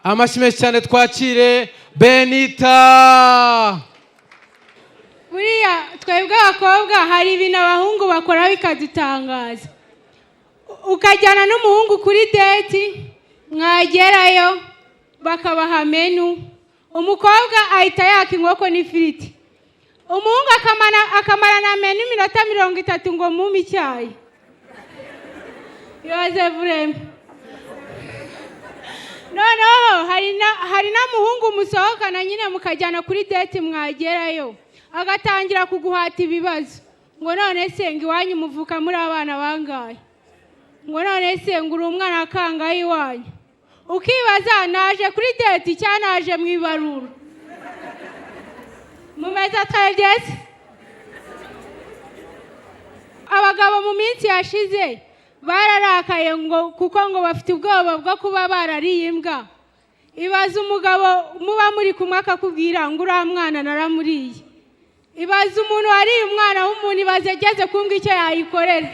amashyi cyane twakire Benitha. Buriya twebwe abakobwa hari ibintu abahungu bakora bikadutangaza. Ukajyana n'umuhungu kuri date mwagerayo bakabaha menu, umukobwa ahita yaka inkoko n'ifiriti, umuhungu akamara na menu iminota 30 ngo mume icyayi. Yoze vrem. No, hari na muhungu musohokana nyine mukajyana kuri date mwagerayo agatangira kuguhata ibibazo ngo none se ngiwanyu muvuka muri abana bangaye, ngo none se nguri umwana kangaye iwanyu, ukibaza naje kuri date cyanaje mwibarura. Mumeza twageze abagabo mu minsi yashize bararakaye ngo kuko ngo bafite ubwoba bwo kuba barariye imbwa. Ibaza umugabo muba muri kumwe akakubwira ngo uriya mwana naramuriye. Ibaza umuntu wariye umwana w'umuntu ibaze ageze kumbwa icyo yayikorera.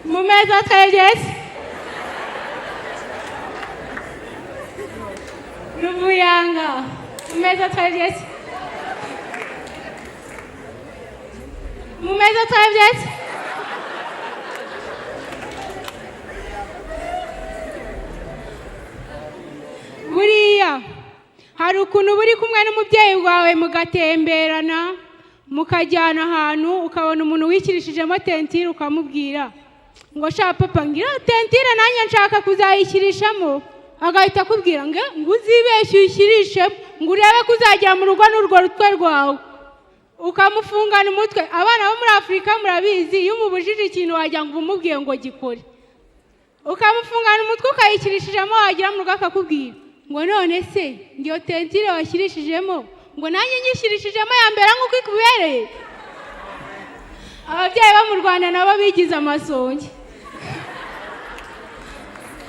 Mu meza twegeze Rubuyanga. Mu meza twegeze mu meza twegeze buriya hari ukuntu buri kumwe n'umubyeyi wawe mugatemberana mukajyana ahantu ukabona umuntu wikirishijemo tentire ukamubwira ngo sha papa ngira tentire nanjye nshaka kuzayikirishamo, agahita akubwira ngo uzibeshye uyikirishemo ngo urebe kuzagera mu rugo n'urwo rutwe rwawe, ukamufungana umutwe. Abana bo muri Afrika murabizi iyo umubujije ikintu wajya ngo umubwiye ngo gikore, ukamufungana umutwe ukayikirishijemo wagira mu rugo akakubwira ngo none se ngiyo tentire washyirishijemo ngo nanjye nyishyirishijemo yambera nk'uko ikubereye. Ababyeyi bo mu Rwanda nabo bigize amasonge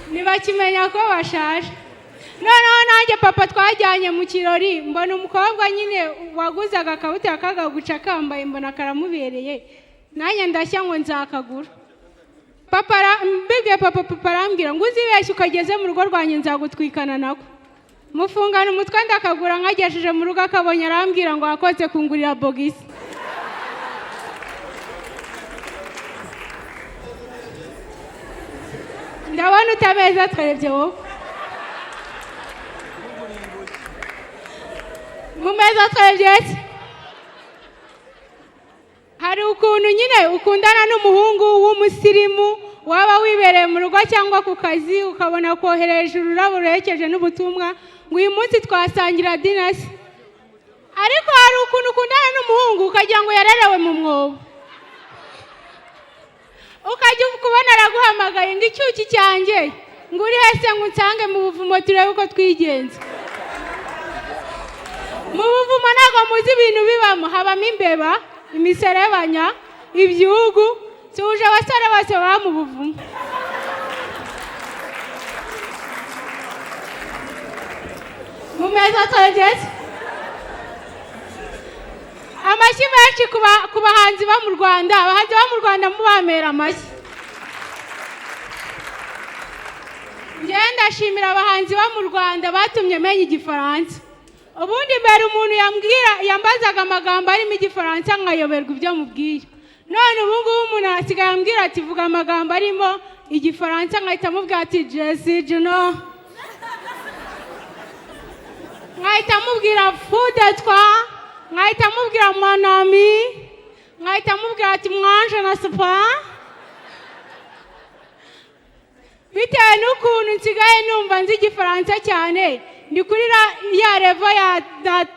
ntibakimenya ko bashaje. Noneho nanjye papa twajyanye mu kirori mbona umukobwa nyine waguzaga akabutura kagaguca kambaye mbona karamubereye, nanjye ndashya ngo nzakagura. Papa arambwira ngo uzibeshye ukageze mu rugo rwanjye nzagutwikana nako. Mufungana umutwe ndakagura nkagejeje mu rugo akabonye arambwira ngo wakoze kungurira bogisi. Ndabona utabeza twebye wowe. Mu meza twebye hari ukuntu nyine ukundana n'umuhungu w'umusirimu waba wibereye mu rugo cyangwa ku kazi ukabona kohereje ururabo ruherekeje n'ubutumwa ngo uyu munsi twasangira dinasi, ariko hari ukuntu ukundana n'umuhungu ukagira ngo yarerewe mu mwobo, ukajya kubona araguhamagaye ngo icyuki cyanjye ngo uri hese ngo unsange mu buvumo turebe uko twigenza. Mu buvumo ntabwo muzi ibintu bibamo, habamo imbeba, imiserebanya, ibyugu, tuje abasore bose baba mu buvumo. Mu meza twegeze amashyi menshi ku bahanzi bo mu Rwanda. Abahanzi bo mu Rwanda mubamera amashyi. Njye ndashimira abahanzi bo mu Rwanda batumye menya Igifaransa. Ubundi mbere umuntu yambazaga amagambo arimo Igifaransa nkayoberwa ibyo mubwiye. None ubu ngubu umuntu asigaye ambwira ati vuga amagambo arimo Igifaransa nkahita mubwira ati Jesse Juno, nkahita mubwira fude twa, nkahita mubwira manami, nkahita mubwira ati mwanje na spa. Bitewe n'ukuntu nsigaye numva nzi Igifaransa cyane, ndi kuri ya revo ya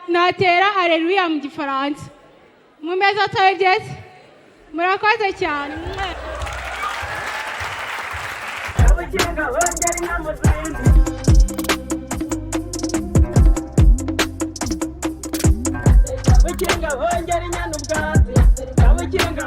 natera aleluya mu Gifaransa. Mu meza twegeze murakoze cyane. Kabukinga hongera inyana ubwazi, kabukinga